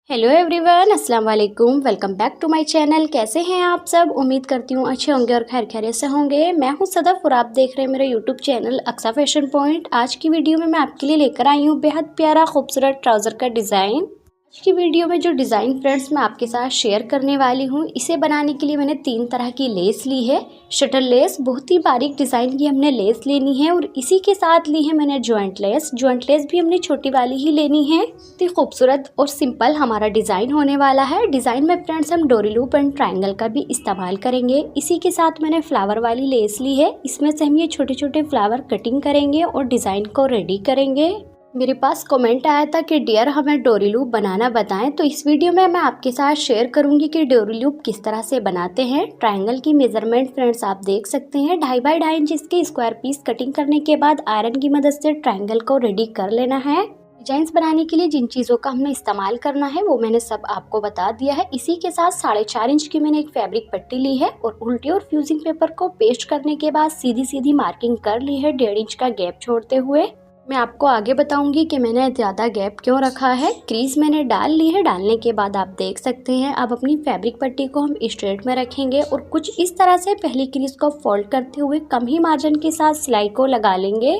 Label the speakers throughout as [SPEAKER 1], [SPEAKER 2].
[SPEAKER 1] Hello everyone, अस्सलाम वालेकुम। Welcome back to my channel. कैसे हैं आप सब? उम्मीद करती हूँ अच्छे होंगे और खैर खैरियत से होंगे। मैं हूँ सदफ और आप देख रहे हैं मेरा YouTube channel Aqsa fashion point. आज की वीडियो में मैं आपके लिए लेकर आई हूँ बेहद प्यारा खूबसूरत ट्राउज़र का डिज़ाइन। आज की वीडियो में जो डिज़ाइन फ्रेंड्स मैं आपके साथ शेयर करने वाली हूँ, इसे बनाने के लिए मैंने 3 तरह की लेस ली है। शटल लेस, बहुत ही बारीक डिज़ाइन की हमने लेस लेनी है और इसी के साथ ली है मैंने जॉइंट लेस। जॉइंट लेस भी हमने छोटी वाली ही लेनी है। बहुत ही खूबसूरत और सिंपल हमारा डिज़ाइन होने वाला है। डिज़ाइन में फ्रेंड्स हम डोरी लूप एंड ट्रायंगल का भी इस्तेमाल करेंगे। इसी के साथ मैंने फ्लावर वाली लेस ली है। इसमें से हम ये छोटे छोटे फ्लावर कटिंग करेंगे और डिज़ाइन को रेडी करेंगे। मेरे पास कमेंट आया था कि डियर हमें डोरी लूप बनाना बताएं, तो इस वीडियो में मैं आपके साथ शेयर करूंगी कि डोरी लूप किस तरह से बनाते हैं। ट्रायंगल की मेजरमेंट फ्रेंड्स आप देख सकते हैं, 2.5 बाई 2.5 इंच के स्क्वायर पीस कटिंग करने के बाद आयरन की मदद से ट्रायंगल को रेडी कर लेना है। डिजाइन्स बनाने के लिए जिन चीज़ों का हमने इस्तेमाल करना है वो मैंने सब आपको बता दिया है। इसी के साथ 4.5 इंच की मैंने एक फैब्रिक पट्टी ली है और उल्टी और फ्यूजिंग पेपर को पेस्ट करने के बाद सीधी सीधी मार्किंग कर ली है 1.5 इंच का गैप छोड़ते हुए। मैं आपको आगे बताऊंगी कि मैंने ज़्यादा गैप क्यों रखा है। क्रीज मैंने डाल ली है। डालने के बाद आप देख सकते हैं अब अपनी फैब्रिक पट्टी को हम स्ट्रेट में रखेंगे और कुछ इस तरह से पहली क्रीज को फोल्ड करते हुए कम ही मार्जिन के साथ सिलाई को लगा लेंगे।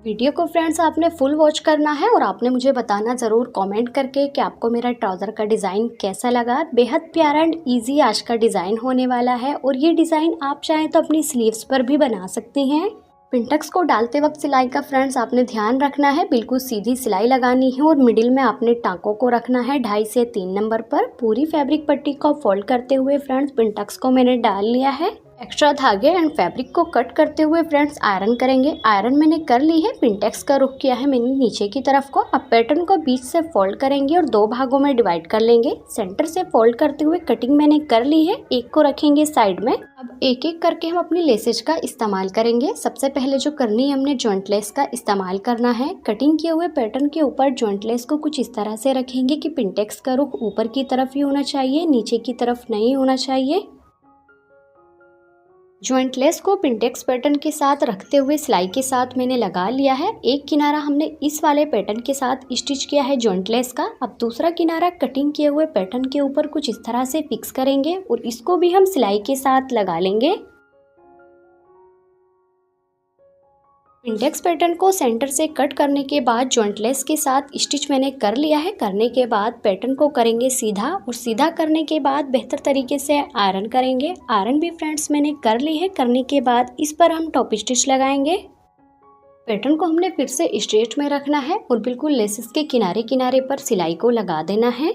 [SPEAKER 1] वीडियो को फ्रेंड्स आपने फुल वॉच करना है और आपने मुझे बताना ज़रूर कमेंट करके कि आपको मेरा ट्राउज़र का डिज़ाइन कैसा लगा। बेहद प्यारा एंड ईजी आज का डिज़ाइन होने वाला है और ये डिज़ाइन आप चाहें तो अपनी स्लीव्स पर भी बना सकते हैं। पिंटक्स को डालते वक्त सिलाई का फ्रेंड्स आपने ध्यान रखना है, बिल्कुल सीधी सिलाई लगानी है और मिडिल में आपने टाँकों को रखना है 2.5 से 3 नंबर पर। पूरी फैब्रिक पट्टी को फोल्ड करते हुए फ्रेंड्स पिंटक्स को मैंने डाल लिया है। एक्स्ट्रा धागे एंड फैब्रिक को कट करते हुए फ्रेंड्स आयरन करेंगे। आयरन मैंने कर ली है। पिंटेक्स का रुख किया है मैंने नीचे की तरफ को। अब पैटर्न को बीच से फोल्ड करेंगे और 2 भागों में डिवाइड कर लेंगे। सेंटर से फोल्ड करते हुए कटिंग मैंने कर ली है। एक को रखेंगे साइड में। अब एक एक करके हम अपनी लेसेज का इस्तेमाल करेंगे। सबसे पहले जो करनी है हमने जॉइंट लेस का इस्तेमाल करना है। कटिंग किए हुए पैटर्न के ऊपर जॉइंट लेस को कुछ इस तरह से रखेंगे कि पिंटेक्स का रुख ऊपर की तरफ ही होना चाहिए, नीचे की तरफ नहीं होना चाहिए। जॉइंट लेस को पिंटेक्स पैटर्न के साथ रखते हुए सिलाई के साथ मैंने लगा लिया है। एक किनारा हमने इस वाले पैटर्न के साथ स्टिच किया है जॉइंट लेस का। अब दूसरा किनारा कटिंग किए हुए पैटर्न के ऊपर कुछ इस तरह से फिक्स करेंगे और इसको भी हम सिलाई के साथ लगा लेंगे। पिंटेक्स पैटर्न को सेंटर से कट करने के बाद जॉइंट लेस के साथ स्टिच मैंने कर लिया है। करने के बाद पैटर्न को करेंगे सीधा और सीधा करने के बाद बेहतर तरीके से आयरन करेंगे। आयरन भी फ्रेंड्स मैंने कर ली है। करने के बाद इस पर हम टॉप स्टिच लगाएंगे। पैटर्न को हमने फिर से स्ट्रेट में रखना है और बिल्कुल लेसेस के किनारे किनारे पर सिलाई को लगा देना है।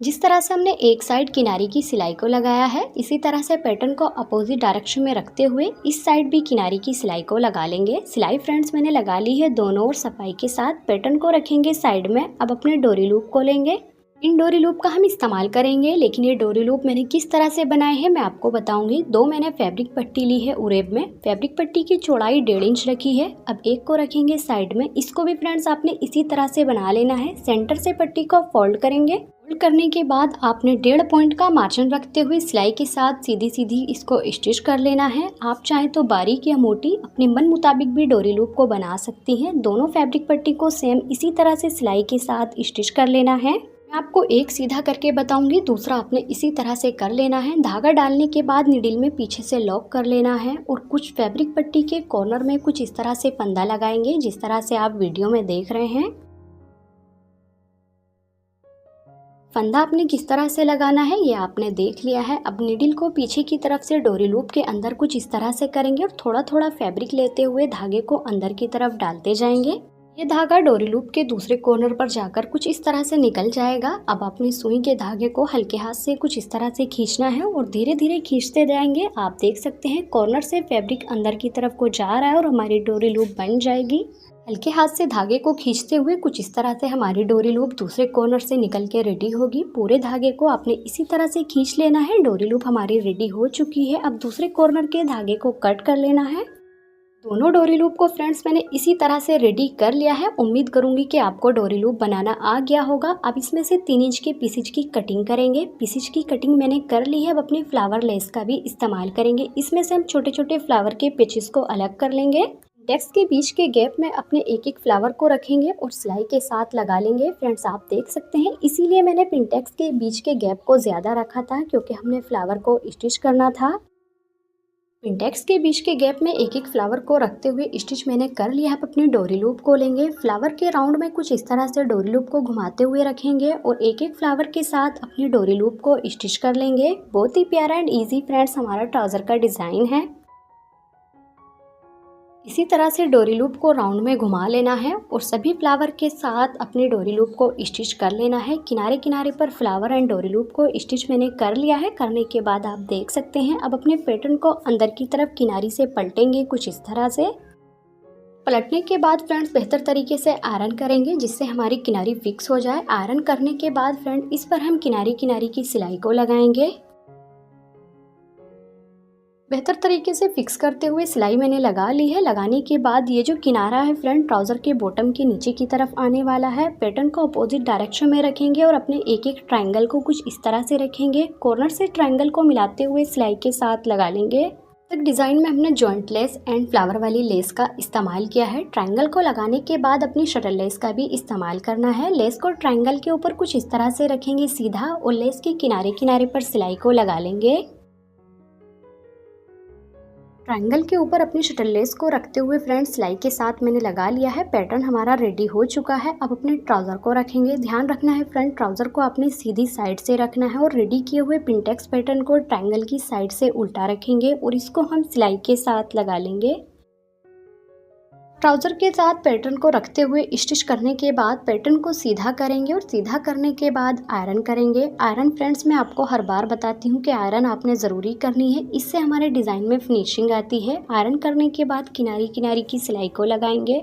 [SPEAKER 1] जिस तरह से हमने एक साइड किनारे की सिलाई को लगाया है, इसी तरह से पैटर्न को अपोजिट डायरेक्शन में रखते हुए इस साइड भी किनारे की सिलाई को लगा लेंगे। सिलाई फ्रेंड्स मैंने लगा ली है दोनों ओर सफाई के साथ। पैटर्न को रखेंगे साइड में। अब अपने डोरी लूप को लेंगे। इन डोरी लूप का हम इस्तेमाल करेंगे, लेकिन ये डोरी लूप मैंने किस तरह से बनाए हैं मैं आपको बताऊंगी। 2 मैंने फैब्रिक पट्टी ली है उरेब में। फैब्रिक पट्टी की चौड़ाई 1.5 इंच रखी है। अब एक को रखेंगे साइड में। इसको भी फ्रेंड्स आपने इसी तरह से बना लेना है। सेंटर से पट्टी को फोल्ड करेंगे। फोल्ड करने के बाद आपने 1.5 पॉइंट का मार्जिन रखते हुए सिलाई के साथ सीधी सीधी इसको स्टिच कर लेना है। आप चाहें तो बारीक या मोटी अपने मन मुताबिक भी डोरी लूप को बना सकती हैं। दोनों फैब्रिक पट्टी को सेम इसी तरह से सिलाई के साथ स्टिच कर लेना है। मैं आपको एक सीधा करके बताऊंगी, दूसरा आपने इसी तरह से कर लेना है। धागा डालने के बाद नीडल में पीछे से लॉक कर लेना है और कुछ फैब्रिक पट्टी के कॉर्नर में कुछ इस तरह से फंदा लगाएंगे, जिस तरह से आप वीडियो में देख रहे हैं। फंदा आपने किस तरह से लगाना है ये आपने देख लिया है। अब नीडल को पीछे की तरफ से डोरी लूप के अंदर कुछ इस तरह से करेंगे और थोड़ा थोड़ा फैब्रिक लेते हुए धागे को अंदर की तरफ डालते जाएंगे। ये धागा डोरी लूप के दूसरे कॉर्नर पर जाकर कुछ इस तरह से निकल जाएगा। अब अपनी सुई के धागे को हल्के हाथ से कुछ इस तरह से खींचना है और धीरे धीरे खींचते जाएंगे। आप देख सकते हैं कॉर्नर से फैब्रिक अंदर की तरफ को जा रहा है और हमारी डोरी लूप बन जाएगी। हल्के हाथ से धागे को खींचते हुए कुछ इस तरह से हमारी डोरी लूप दूसरे कॉर्नर से निकल के रेडी होगी। पूरे धागे को आपने इसी तरह से खींच लेना है। डोरी लूप हमारी रेडी हो चुकी है। अब दूसरे कॉर्नर के धागे को कट कर लेना है। दोनों डोरी लूप को फ्रेंड्स मैंने इसी तरह से रेडी कर लिया है। उम्मीद करूंगी कि आपको डोरी लूप बनाना आ गया होगा। अब इसमें से 3 इंच के पीसेज की कटिंग करेंगे। पीसेज की कटिंग मैंने कर ली है। अब अपनी फ्लावर लेस का भी इस्तेमाल करेंगे। इसमें से हम छोटे छोटे फ्लावर के पेचेस को अलग कर लेंगे। टेक्स्ट के बीच के गैप में अपने एक एक फ्लावर को रखेंगे और सिलाई के साथ लगा लेंगे। फ्रेंड्स आप देख सकते हैं, इसीलिए मैंने पिनटेक्स के बीच के गैप को ज़्यादा रखा था क्योंकि हमने फ्लावर को स्टिच करना था। पिनटेक्स के बीच के गैप में एक एक फ्लावर को रखते हुए स्टिच मैंने कर लिया। अब अपनी डोरी लूप को लेंगे, फ्लावर के राउंड में कुछ इस तरह से डोरी लूप को घुमाते हुए रखेंगे और एक एक फ्लावर के साथ अपनी डोरी लूप को स्टिच कर लेंगे। बहुत ही प्यारा एंड ईजी फ्रेंड्स हमारा ट्राउज़र का डिज़ाइन है। इसी तरह से डोरी लूप को राउंड में घुमा लेना है और सभी फ्लावर के साथ अपनी डोरी लूप को स्टिच कर लेना है। किनारे किनारे पर फ्लावर एंड डोरी लूप को स्टिच मैंने कर लिया है। करने के बाद आप देख सकते हैं, अब अपने पैटर्न को अंदर की तरफ किनारी से पलटेंगे कुछ इस तरह से। पलटने के बाद फ्रेंड्स बेहतर तरीके से आयरन करेंगे जिससे हमारी किनारी फिक्स हो जाए। आयरन करने के बाद फ्रेंड इस पर हम किनारी किनारी की सिलाई को लगाएंगे। बेहतर तरीके से फिक्स करते हुए सिलाई मैंने लगा ली है। लगाने के बाद ये जो किनारा है फ्रेंड ट्राउज़र के बॉटम के नीचे की तरफ आने वाला है। पैटर्न को अपोजिट डायरेक्शन में रखेंगे और अपने एक एक ट्रायंगल को कुछ इस तरह से रखेंगे। कॉर्नर से ट्रायंगल को मिलाते हुए सिलाई के साथ लगा लेंगे। तक डिज़ाइन में हमने जॉइंट लेस एंड फ्लावर वाली लेस का इस्तेमाल किया है। ट्रायंगल को लगाने के बाद अपनी शटल लेस का भी इस्तेमाल करना है। लेस को ट्रायंगल के ऊपर कुछ इस तरह से रखेंगे सीधा और लेस के किनारे किनारे पर सिलाई को लगा लेंगे। ट्रायंगल के ऊपर अपनी शटल लेस को रखते हुए फ्रेंड्स सिलाई के साथ मैंने लगा लिया है। पैटर्न हमारा रेडी हो चुका है। अब अपने ट्राउज़र को रखेंगे। ध्यान रखना है फ्रेंड, ट्राउज़र को आपने सीधी साइड से रखना है और रेडी किए हुए पिनटेक्स पैटर्न को ट्रायंगल की साइड से उल्टा रखेंगे और इसको हम सिलाई के साथ लगा लेंगे। ट्राउज़र के साथ पैटर्न को रखते हुए स्टिच करने के बाद पैटर्न को सीधा करेंगे और सीधा करने के बाद आयरन करेंगे। आयरन फ्रेंड्स मैं आपको हर बार बताती हूँ कि आयरन आपने ज़रूरी करनी है, इससे हमारे डिज़ाइन में फिनिशिंग आती है। आयरन करने के बाद किनारी किनारी की सिलाई को लगाएंगे।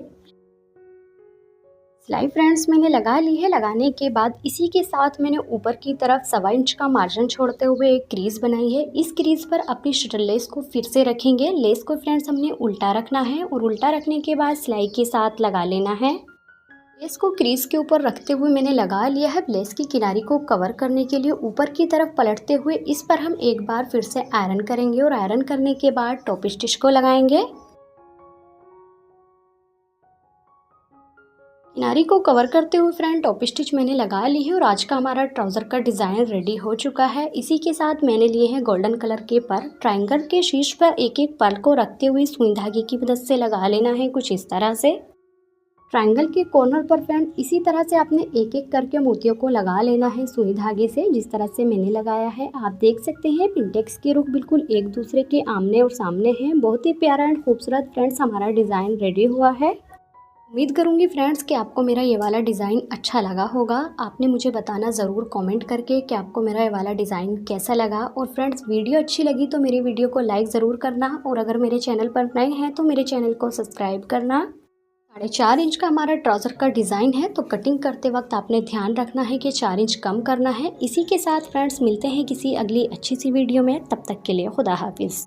[SPEAKER 1] सिलाई फ्रेंड्स मैंने लगा ली है। लगाने के बाद इसी के साथ मैंने ऊपर की तरफ 1.25 इंच का मार्जिन छोड़ते हुए एक क्रीज बनाई है। इस क्रीज पर अपनी शटल लेस को फिर से रखेंगे। लेस को फ्रेंड्स हमने उल्टा रखना है और उल्टा रखने के बाद सिलाई के साथ लगा लेना है। लेस को क्रीज के ऊपर रखते हुए मैंने लगा लिया है। लेस की किनारी को कवर करने के लिए ऊपर की तरफ पलटते हुए इस पर हम एक बार फिर से आयरन करेंगे और आयरन करने के बाद टॉप स्टिच को लगाएंगे। किनारी को कवर करते हुए फ्रेंड टॉप स्टिच मैंने लगा ली है और आज का हमारा ट्राउज़र का डिज़ाइन रेडी हो चुका है। इसी के साथ मैंने लिए हैं गोल्डन कलर के पर्ल। ट्रायंगल के शीर्ष पर एक एक पर्ल को रखते हुए सुई धागे की मदद से लगा लेना है कुछ इस तरह से। ट्रायंगल के कॉर्नर पर फ्रेंड इसी तरह से आपने एक एक करके मोतियों को लगा लेना है सुई धागे से, जिस तरह से मैंने लगाया है। आप देख सकते हैं पिनटेक्स के रुख बिल्कुल एक दूसरे के आमने और सामने हैं। बहुत ही प्यारा एंड खूबसूरत फ्रेंड्स हमारा डिज़ाइन रेडी हुआ है। उम्मीद करूंगी फ्रेंड्स कि आपको मेरा ये वाला डिज़ाइन अच्छा लगा होगा। आपने मुझे बताना ज़रूर कमेंट करके कि आपको मेरा ये वाला डिज़ाइन कैसा लगा। और फ्रेंड्स वीडियो अच्छी लगी तो मेरी वीडियो को लाइक ज़रूर करना और अगर मेरे चैनल पर नए हैं तो मेरे चैनल को सब्सक्राइब करना। 4.5 इंच का हमारा ट्राउज़र का डिज़ाइन है तो कटिंग करते वक्त आपने ध्यान रखना है कि 4 इंच कम करना है। इसी के साथ फ्रेंड्स मिलते हैं किसी अगली अच्छी सी वीडियो में, तब तक के लिए खुदा हाफिज़।